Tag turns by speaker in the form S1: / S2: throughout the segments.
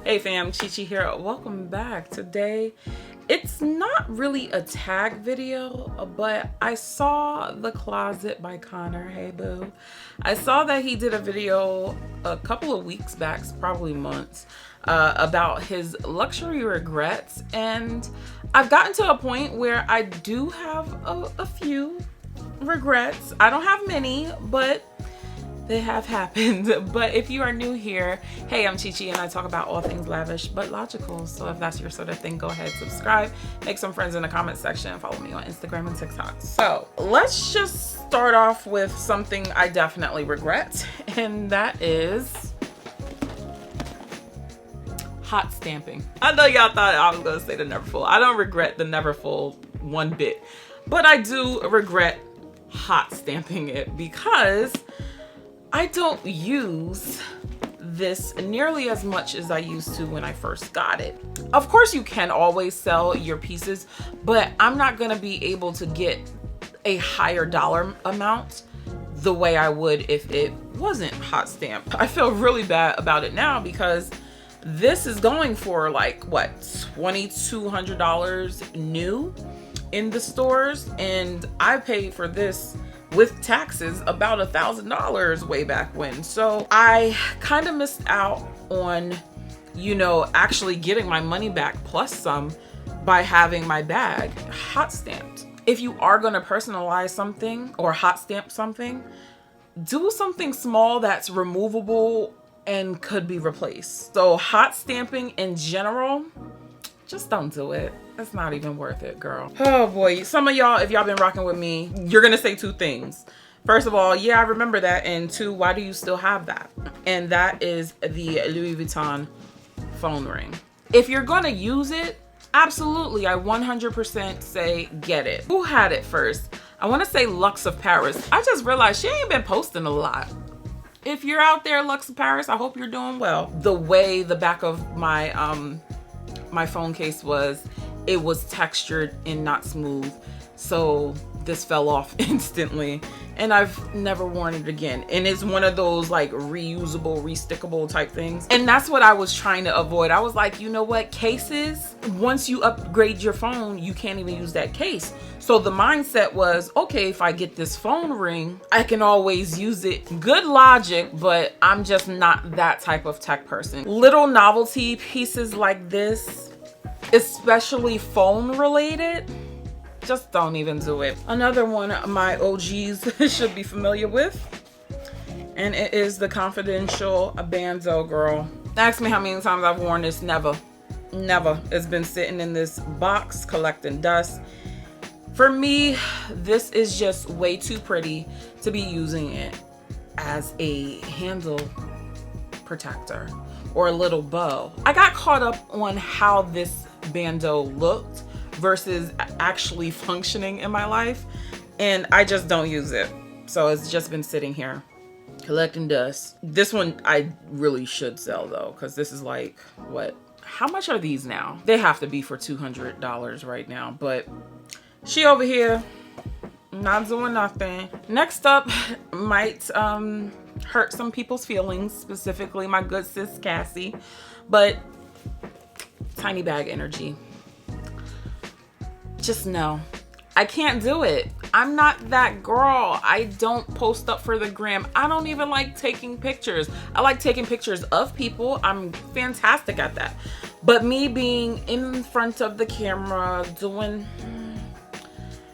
S1: Hey fam, Chichi here. Welcome back. Today, it's not really a tag video, but I saw The Closet by Connor. Hey boo. I saw that he did a video a couple of weeks back, probably months, about his luxury regrets. And I've gotten to a point where I do have a few regrets. I don't have many, but they have happened. But if you are new here, hey, I'm Chichi and I talk about all things lavish but logical. So if that's your sort of thing, go ahead, subscribe, make some friends in the comment section, and follow me on Instagram and TikTok. So let's just start off with something I definitely regret, and that is hot stamping. I know y'all thought I was gonna say the Neverfull. I don't regret the Neverfull one bit, but I do regret hot stamping it because I don't use this nearly as much as I used to when I first got it. Of course, you can always sell your pieces, but I'm not gonna be able to get a higher dollar amount the way I would if it wasn't hot stamped. I feel really bad about it now because this is going for like, what, $2,200 new in the stores, and I paid for this with taxes about $1,000 way back when. So I kind of missed out on, you know, actually getting my money back plus some by having my bag hot stamped. If you are going to personalize something or hot stamp something, do something small that's removable and could be replaced. So hot stamping in general, just don't do it. It's not even worth it, girl. Oh boy, some of y'all, if y'all been rocking with me, you're gonna say two things. First of all, yeah, I remember that. And two, why do you still have that? And that is the Louis Vuitton phone ring. If you're gonna use it, absolutely, I 100% say get it. Who had it first? I wanna say Lux of Paris. I just realized she ain't been posting a lot. If you're out there, Lux of Paris, I hope you're doing well. The way the back of my my phone case was, it was textured and not smooth, so this fell off instantly, and I've never worn it again. And it's one of those like reusable, restickable type things, and that's what I was trying to avoid. I was like, you know what, cases, once you upgrade your phone, you can't even use that case. So the mindset was, okay, if I get this phone ring, I can always use it. Good logic, but I'm just not that type of tech person. Little novelty pieces like this, especially phone related, just don't even do it. Another one my OGs should be familiar with, and it is the confidential Bandeau, girl. Ask me how many times I've worn this. Never. It's been sitting in this box collecting dust. For me, this is just way too pretty to be using it as a handle protector or a little bow. I got caught up on how this Bandeau looked versus actually functioning in my life, and I just don't use it. So it's just been sitting here collecting dust. This one I really should sell though, because this is like, what? How much are these now? They have to be for $200 right now, but she over here not doing nothing. Next up might hurt some people's feelings, specifically my good sis Cassie, but tiny bag energy. Just no, I can't do it. I'm not that girl. I don't post up for the gram. I don't even like taking pictures. I like taking pictures of people. I'm fantastic at that. But me being in front of the camera doing,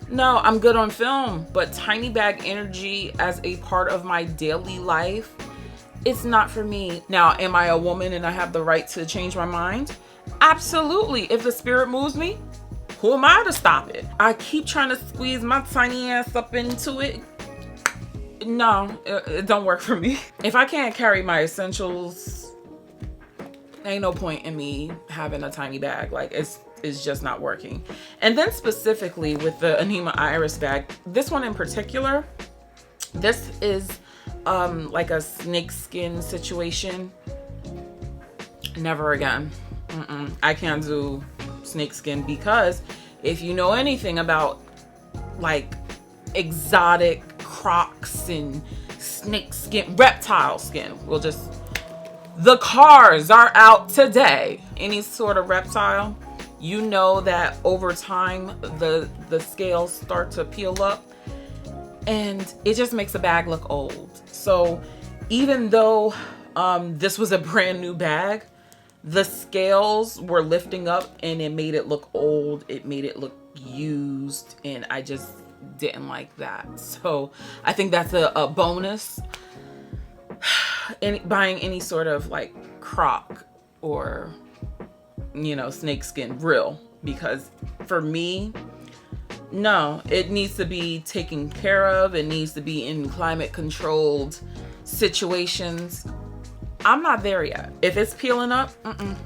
S1: no, I'm good on film, but tiny bag energy as a part of my daily life, it's not for me. Now, am I a woman and I have the right to change my mind? Absolutely. If the spirit moves me, who am I to stop it? I keep trying to squeeze my tiny ass up into it. No, it don't work for me. If I can't carry my essentials, ain't no point in me having a tiny bag. Like, it's just not working. And then specifically with the Anima iris bag, this one in particular, this is like a snake skin situation. Never again. I can't do snake skin, because if you know anything about like exotic crocs and snake skin, reptile skin, we'll just, The cars are out today. Any sort of reptile, you know that over time the scales start to peel up and it just makes a bag look old. So even though this was a brand new bag, the scales were lifting up and it made it look old. It made it look used, and I just didn't like that. So I think that's a bonus in buying any sort of like croc or, you know, snakeskin real, because for me, no, it needs to be taken care of. It needs to be in climate controlled situations. I'm not there yet. If it's peeling up,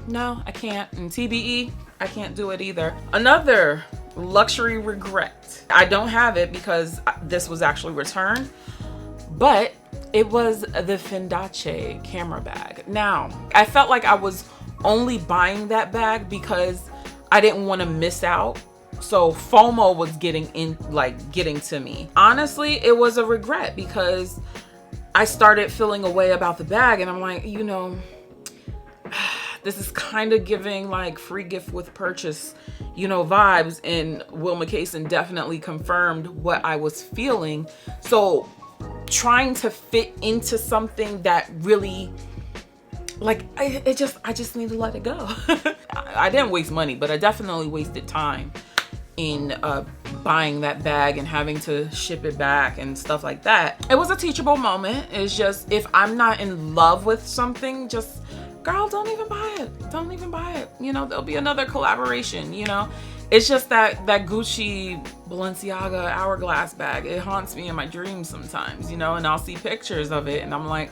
S1: no, I can't. And TBE, I can't do it either. Another luxury regret. I don't have it because this was actually returned, but it was the Fendace Camera Bag. Now, I felt like I was only buying that bag because I didn't want to miss out. So FOMO was getting to me. Honestly, it was a regret because I started feeling a way about the bag, and I'm like, you know, this is kind of giving like free gift with purchase, you know, vibes. And Wilma Cason definitely confirmed what I was feeling. So trying to fit into something that really, like, I just need to let it go. I didn't waste money, but I definitely wasted time in buying that bag and having to ship it back and stuff like that. It was a teachable moment. It's just, if I'm not in love with something, just, girl, don't even buy it. Don't even buy it. You know, there'll be another collaboration, you know? It's just that Gucci Balenciaga hourglass bag. It haunts me in my dreams sometimes, you know, and I'll see pictures of it and I'm like,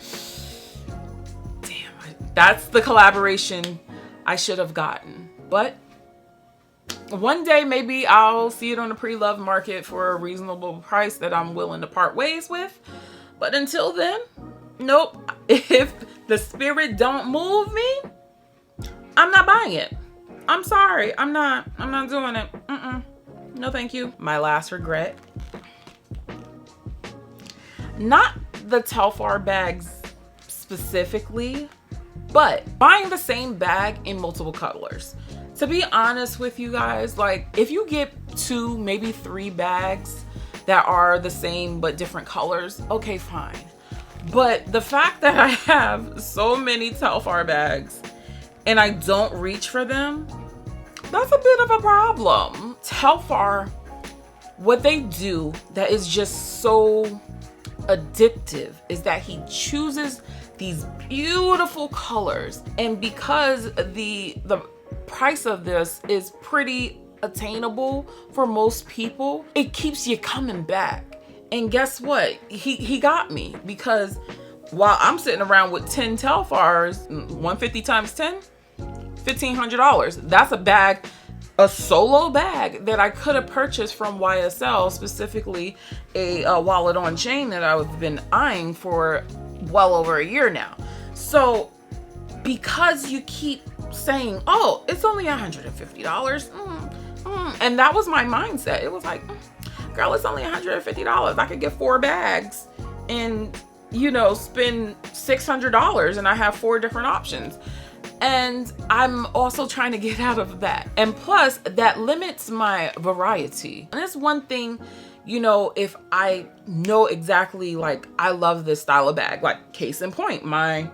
S1: damn, that's the collaboration I should have gotten. But one day maybe I'll see it on the pre-loved market for a reasonable price that I'm willing to part ways with. But until then, nope. If the spirit don't move me, I'm not buying it. I'm sorry. I'm not doing it. No, thank you. My last regret. Not the Telfar bags specifically, but buying the same bag in multiple colors. To be honest with you guys, like, if you get 2, maybe 3 bags that are the same but different colors, okay, fine. But the fact that I have so many Telfar bags and I don't reach for them, that's a bit of a problem. Telfar, what they do that is just so addictive is that he chooses these beautiful colors, and because the price of this is pretty attainable for most people, it keeps you coming back. And guess what? He got me, because while I'm sitting around with 10 Telfars, 150 times 10, $1,500. That's a bag, a solo bag that I could have purchased from YSL, specifically a wallet on chain that I've been eyeing for well over a year now. So because you keep saying, oh, it's only $150, and that was my mindset. It was like, girl, it's only $150. I could get 4 bags and, you know, spend $600 and I have 4 different options. And I'm also trying to get out of that. And plus, that limits my variety. And it's one thing, you know, if I know exactly, like, I love this style of bag, like case in point, my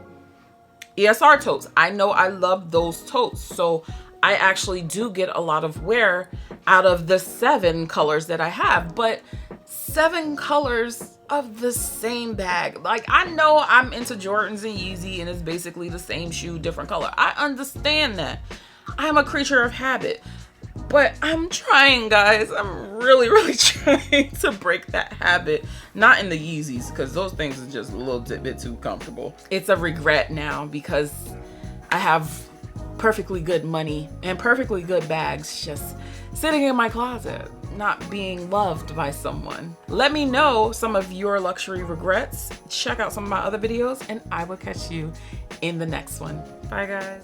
S1: ESR totes. I know I love those totes. So I actually do get a lot of wear out of the 7 colors that I have, but 7 colors of the same bag. Like, I know I'm into Jordans and Yeezy and it's basically the same shoe, different color. I understand that. I'm a creature of habit, but I'm trying, guys. I'm really trying to break that habit. Not in the Yeezys, because those things are just a little bit too comfortable. It's a regret now because I have perfectly good money and perfectly good bags just sitting in my closet, not being loved by someone. Let me know some of your luxury regrets. Check out some of my other videos and I will catch you in the next one. Bye, guys.